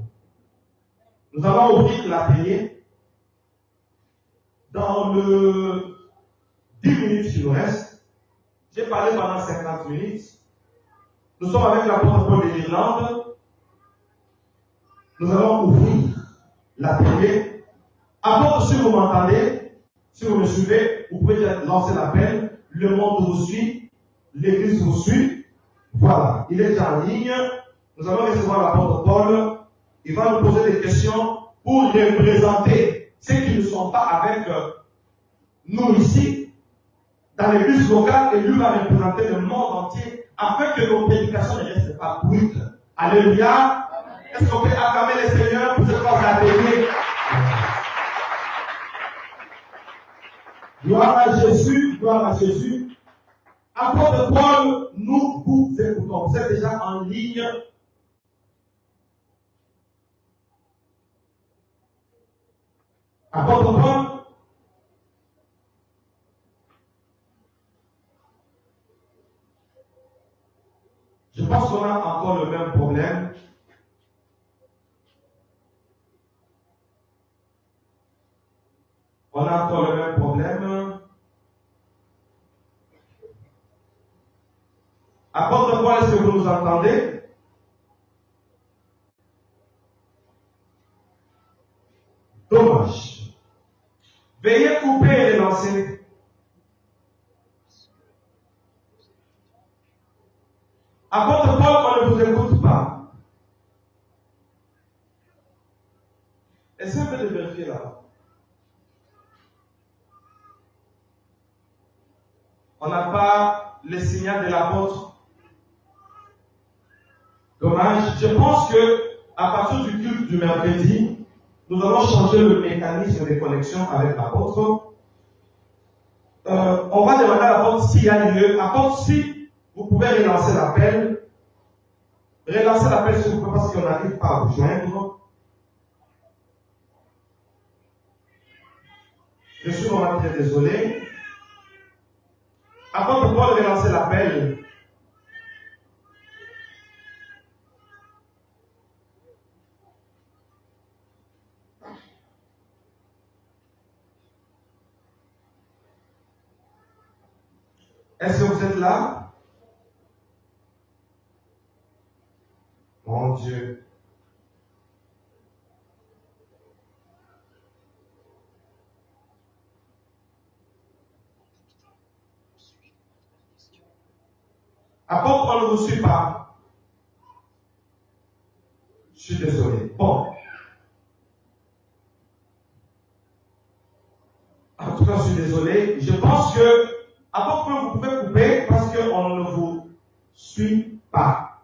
Nous allons ouvrir l'atelier. Dans le 10 minutes qui nous reste, j'ai parlé pendant 50 minutes. Nous sommes avec l'apôtre Paul de l'Irlande. Nous allons ouvrir l'atelier. Apôtre, si vous m'entendez, si vous me suivez, vous pouvez lancer l'appel. Le monde vous suit. L'église vous suit. Voilà. Il est déjà en ligne. Nous allons recevoir l'apôtre Paul. Il va nous poser des questions pour représenter ceux qui ne sont pas avec nous ici, dans l'église locale, et lui va représenter le monde entier, afin que nos prédications ne restent pas brutes. Alléluia. Est-ce qu'on peut acclamer le Seigneur pour cette phase d'atelier? Gloire à Jésus, gloire à Jésus. Apôtre Paul, nous vous écoutons. Vous êtes déjà en ligne. Apôtre Paul, je pense qu'on a encore le même problème. On a encore le même problème. Apôtre Paul, est-ce que vous nous entendez? Dommage. Veuillez couper et relancer. Apôtre Paul, on ne vous écoute pas. Essayez de vérifier là. On n'a pas le signal de l'apôtre. Dommage. Je pense que à partir du culte du mercredi, nous allons changer le mécanisme de connexion avec l'apôtre. On va demander à l'apôtre s'il y a lieu. Apôtre, si vous pouvez relancer l'appel. Relancez l'appel s'il vous plaît parce qu'on n'arrive pas à vous joindre. Je suis vraiment très désolé. Apôtre Paul, relancer l'appel. Est-ce que vous êtes là? Mon Dieu. Apôtre, on ne vous suit pas. Je suis désolé. Bon. En tout cas, je suis désolé. Je pense que, apôtre, vous pouvez couper parce qu'on ne vous suit pas.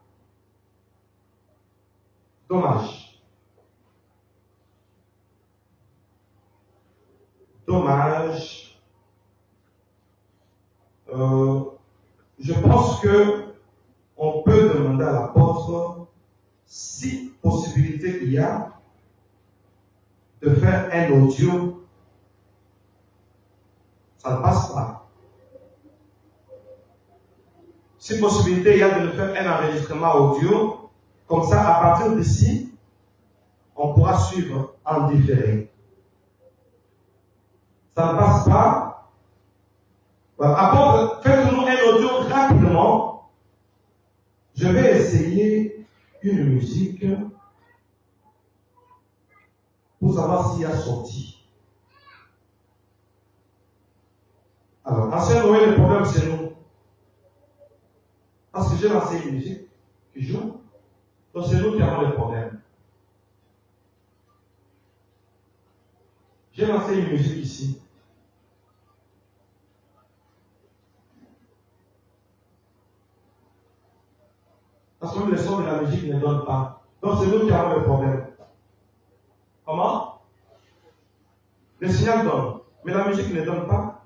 Dommage. Dommage. Je pense que on peut demander à l'apôtre si possibilité il y a de faire un audio. Ça ne passe pas. Si possibilité il y a de faire un enregistrement audio, comme ça à partir d'ici, on pourra suivre en différé. Ça ne passe pas. Apôtre, faites-nous un audio rapidement. Je vais essayer une musique pour savoir s'il y a sorti. Alors, ancien Noël, le problème c'est nous. Parce que j'ai lancé une musique qui joue. Donc c'est nous qui avons le problème. J'ai lancé une musique ici. Parce que le son de la musique ne donne pas. Donc c'est nous qui avons le problème. Comment? Le signal donne, mais la musique ne donne pas.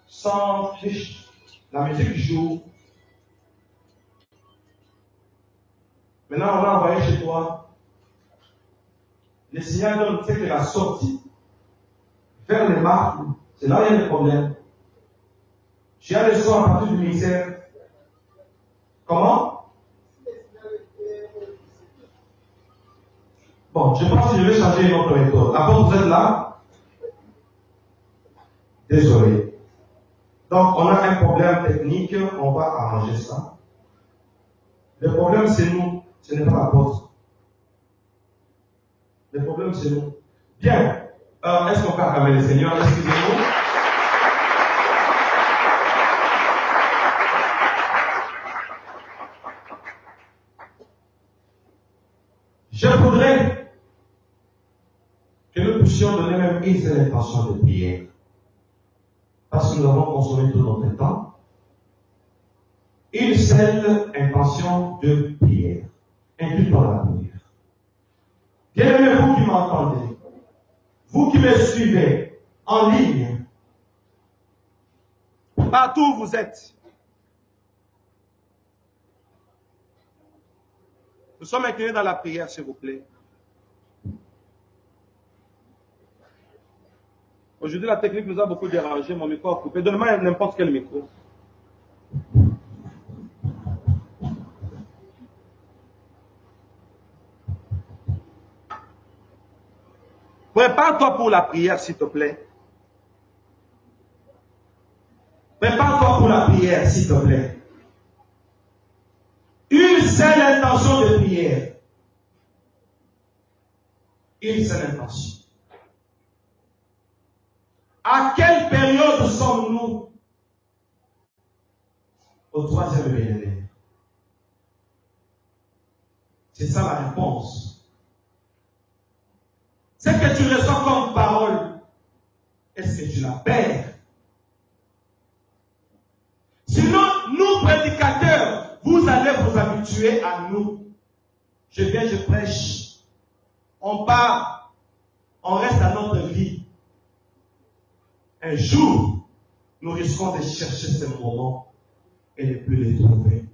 Sans fiche. La musique joue. Maintenant, on l'a envoyé chez toi. Le signal donne, c'est que la sortie vers les marques, c'est là où il y a le problème. Tu as le son à partir du ministère. Comment? Bon, je pense que je vais changer une autre méthode. Après, vous êtes là? Désolé. Donc, on a un problème technique, on va arranger ça. Le problème, c'est nous, ce n'est pas l'apôtre. Le problème, c'est nous. Bien. Est-ce qu'on peut acclamer le Seigneur? Excusez-nous. Je voudrais que nous puissions donner même une seule intention de prière. Parce que nous avons consommé tout notre temps. Une seule intention de prière. Inclus dans la prière. Bien-aimés, vous qui m'entendez, vous qui me suivez en ligne, partout où vous êtes, nous sommes inclinés dans la prière, s'il vous plaît. Aujourd'hui, la technique nous a beaucoup dérangé. Mon micro a coupé. Donne-moi n'importe quel micro. Prépare-toi pour la prière, s'il te plaît. Prépare-toi pour la prière, s'il te plaît. Une seule intention de prière. Une seule intention. À quelle période sommes-nous? Au 3e millénaire. C'est ça la réponse. Ce que tu reçois comme parole, est-ce que tu la perds? Sinon, nous prédicateurs, vous allez vous habituer à nous. Je viens, je prêche. On part, on reste à notre vie. Un jour, nous risquons de chercher ce moment et ne plus les trouver.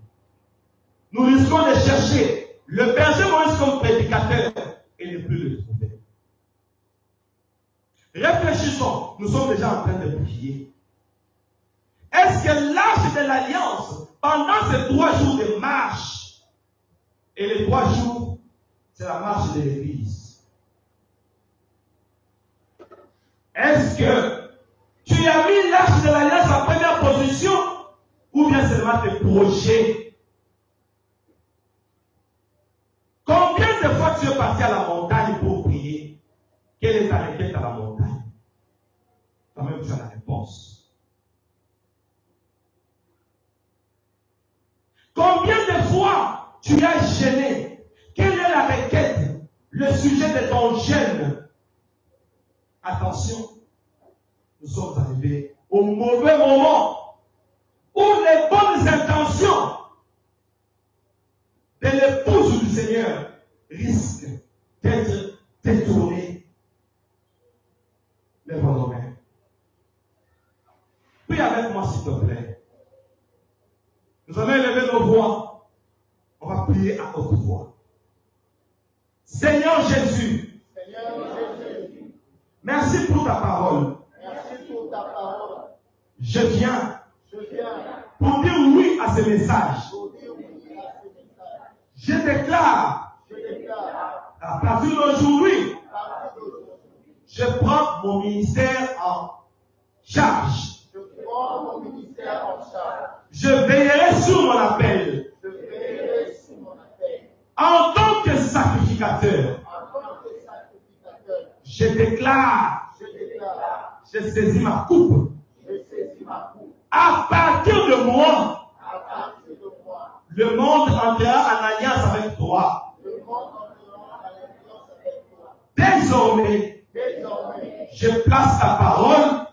Nous risquons de chercher le berger Moïse comme prédicateur et ne plus le trouver. Réfléchissons, nous sommes déjà en train de prier. Est-ce que l'arche de l'alliance, pendant ces 3 jours de marche, et les 3 jours, c'est la marche de l'église. Est-ce que tu as mis seulement tes projets. Combien de fois tu es parti à la montagne pour prier? Quelle est ta requête à la montagne? Toi-même, tu as la réponse. Combien de fois tu as gêné? Quelle est la requête? Le sujet de ton jeûne. Attention, nous sommes arrivés au mauvais moment où les bonnes intentions de l'épouse du Seigneur risquent d'être détournées. Lève nos mains. Prie avec moi, s'il te plaît. Nous allons élever nos voix. On va prier à haute voix. Seigneur Jésus, merci pour ta parole. Je viens pour dire oui à ce message. Je déclare, à partir d'aujourd'hui, je prends mon ministère en charge. Je veillerai sur mon appel. En tant que sacrificateur, je déclare, je saisis ma coupe. À partir de moi, le monde entrera en alliance avec toi. Désormais, je place ta parole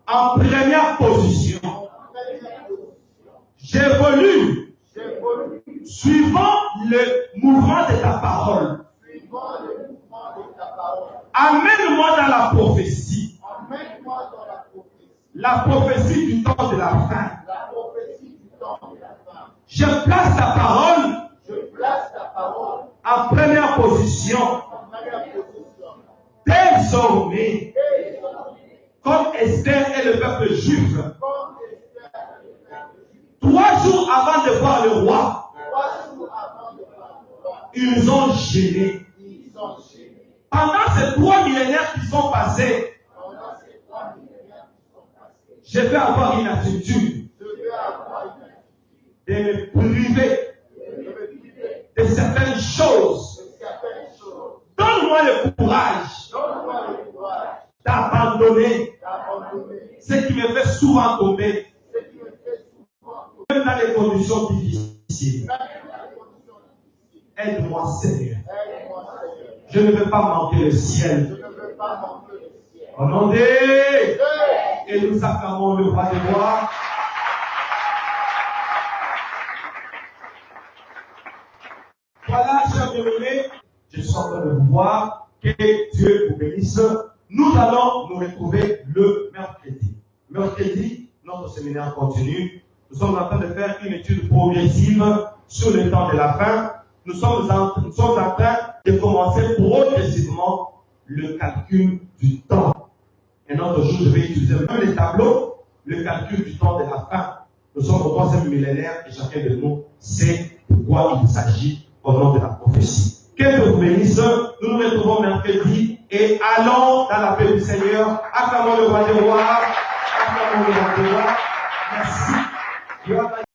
en première position. J'évolue suivant le mouvement de ta parole. Amène-moi dans la prophétie. La prophétie du temps de la fin. Je place ta parole en première position. Désormais, comme Esther et le peuple juif, 3 jours avant de voir le roi, ils ont gêné. Pendant ces 3 millénaires qui sont passés, je vais avoir une attitude de me priver de certaines choses. Donne-moi le courage d'abandonner ce qui me fait souvent tomber, même dans les conditions difficiles. Aide-moi, Seigneur. Je ne veux pas manquer le ciel. Au nom de... Et nous acclamons le roi des rois. Voilà, chers bien-aimés, je suis en train de vous voir. Que Dieu vous bénisse. Nous allons nous retrouver le mercredi. Mercredi, notre séminaire continue. Nous sommes en train de faire une étude progressive sur le temps de la fin. Nous sommes en train de commencer progressivement le calcul du temps. Et notre jour, je vais utiliser même les tableaux, le calcul du temps de la fin. Nous sommes au 3e millénaire et chacun de nous sait de quoi il s'agit au nom de la prophétie. Que Dieu vous bénisse. Nous nous retrouvons mercredi et allons dans la paix du Seigneur. Acclamons le roi des rois. Acclamons le roi des rois. Merci.